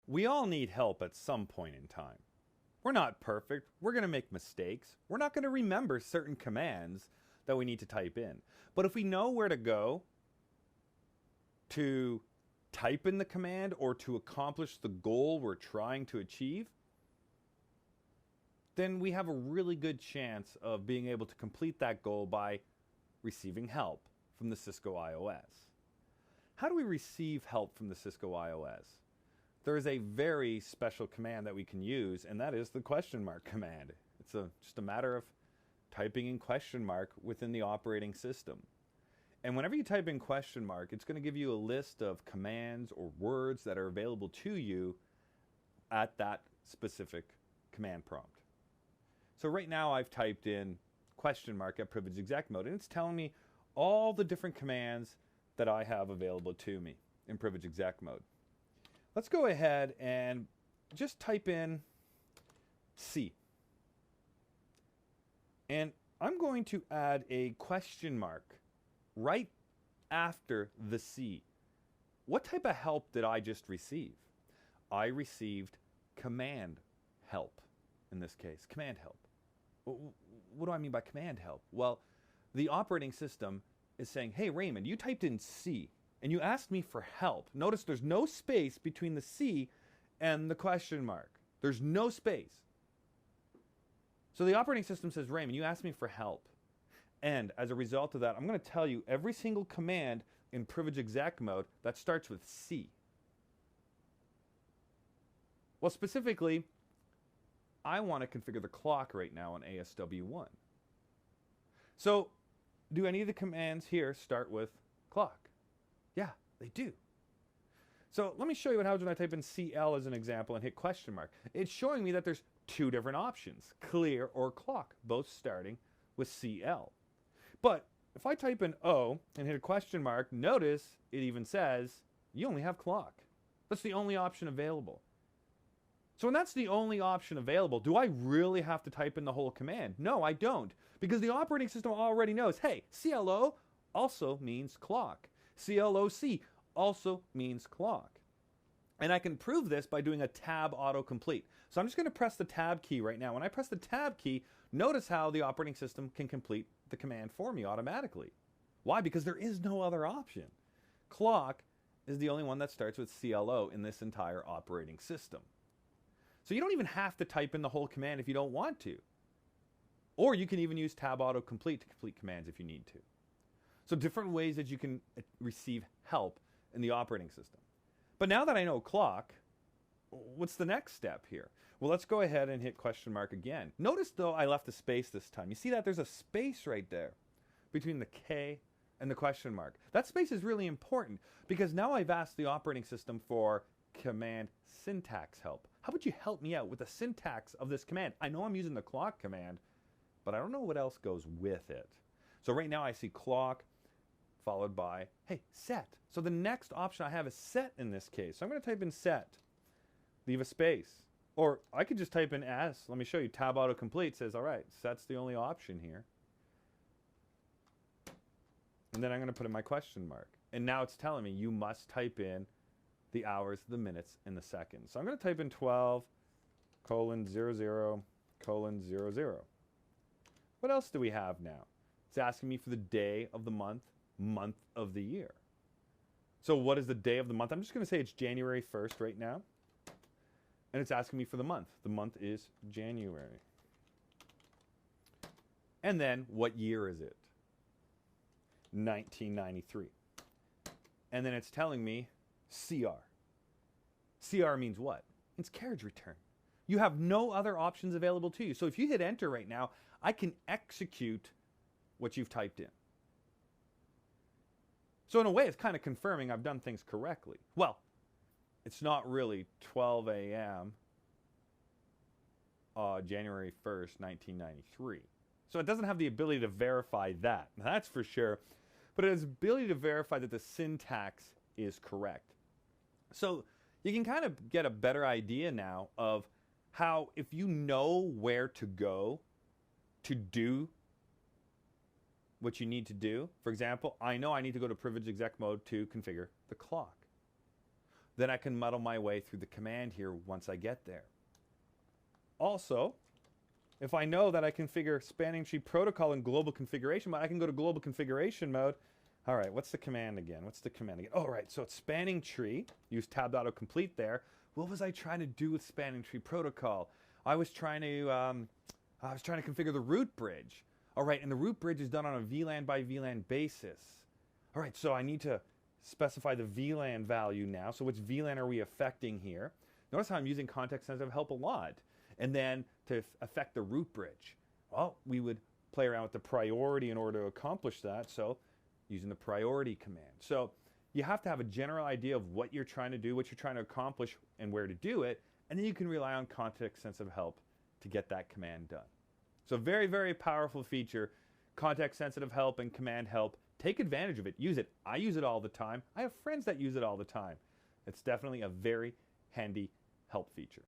We all need help at some point in time. We're not perfect. We're going to make mistakes. We're not going to remember certain commands that we need to type in. But if we know where to go to type in the command or to accomplish the goal we're trying to achieve, then we have a really good chance of being able to complete that goal by receiving help from the Cisco IOS. How do we receive help from the Cisco IOS? There is a very special command that we can use, and that is the question mark command. It's just a matter of typing in question mark within the operating system. And whenever you type in question mark, it's going to give you a list of commands or words that are available to you at that specific command prompt. So right now I've typed in question mark at privilege exec mode, and it's telling me all the different commands that I have available to me in privilege exec mode. Let's go ahead and just type in C. And I'm going to add a question mark right after the C. What type of help did I just receive? I received command help in this case, command help. What do I mean by command help? Well, the operating system is saying, hey, Raymond, you typed in C and you asked me for help. Notice there's no space between the C and the question mark. There's no space. So the operating system says, Raymond, you asked me for help. And as a result of that, I'm going to tell you every single command in privilege exec mode that starts with C. Well, specifically, I want to configure the clock right now on ASW1. So do any of the commands here start with clock? Yeah, they do. So let me show you what happens when I type in CL as an example and hit question mark. It's showing me that there's two different options, clear or clock, both starting with CL. But if I type in O and hit a question mark, notice it even says you only have clock. That's the only option available. So when that's the only option available, do I really have to type in the whole command? No, I don't. Because the operating system already knows, hey, CLO also means clock. CLOC also means clock. And I can prove this by doing a tab autocomplete. So I'm just going to press the tab key right now. When I press the tab key, notice how the operating system can complete the command for me automatically. Why? Because there is no other option. Clock is the only one that starts with CLO in this entire operating system. So you don't even have to type in the whole command if you don't want to. Or you can even use tab autocomplete to complete commands if you need to. So different ways that you can receive help in the operating system. But now that I know clock, what's the next step here? Well, let's go ahead and hit question mark again. Notice though I left a space this time. You see that there's a space right there between the K and the question mark. That space is really important because now I've asked the operating system for command syntax help. How about you help me out with the syntax of this command? I know I'm using the clock command, but I don't know what else goes with it. So right now I see clock followed by, hey, set. So the next option I have is set in this case. So I'm going to type in set, leave a space. Or I could just type in S. Let me show you. Tab autocomplete says, all right, set's the only option here. And then I'm going to put in my question mark. And now it's telling me you must type in the hours, the minutes, and the seconds. So I'm going to type in 12:00:00. What else do we have now? It's asking me for the day of the month, month of the year. So what is the day of the month? I'm just going to say it's January 1st right now. And it's asking me for the month. The month is January. And then what year is it? 1993. And then it's telling me CR. CR means what? It's carriage return. You have no other options available to you. So if you hit enter right now, I can execute what you've typed in. So in a way, it's kind of confirming I've done things correctly. Well, it's not really 12 a.m. January 1st, 1993. So it doesn't have the ability to verify that. That's for sure. But it has the ability to verify that the syntax is correct. So you can kind of get a better idea now of how if you know where to go to do what you need to do. For example, I know I need to go to privilege exec mode to configure the clock. then I can muddle my way through the command here once I get there. Also, if I know that I configure spanning tree protocol in global configuration mode, I can go to global configuration mode. All right, what's the command again? Oh, right, so it's spanning tree. Use tabbed autocomplete there. What was I trying to do with spanning tree protocol? I was trying to configure the root bridge. All right, and the root bridge is done on a VLAN by VLAN basis. All right, so I need to specify the VLAN value now. So which VLAN are we affecting here? Notice how I'm using context-sensitive help a lot. And then to affect the root bridge, well, we would play around with the priority in order to accomplish that. So using the priority command. So you have to have a general idea of what you're trying to do, what you're trying to accomplish, and where to do it. And then you can rely on context-sensitive help to get that command done. So very, very powerful feature, context-sensitive help and command help. Take advantage of it. Use it. I use it all the time. I have friends that use it all the time. It's definitely a very handy help feature.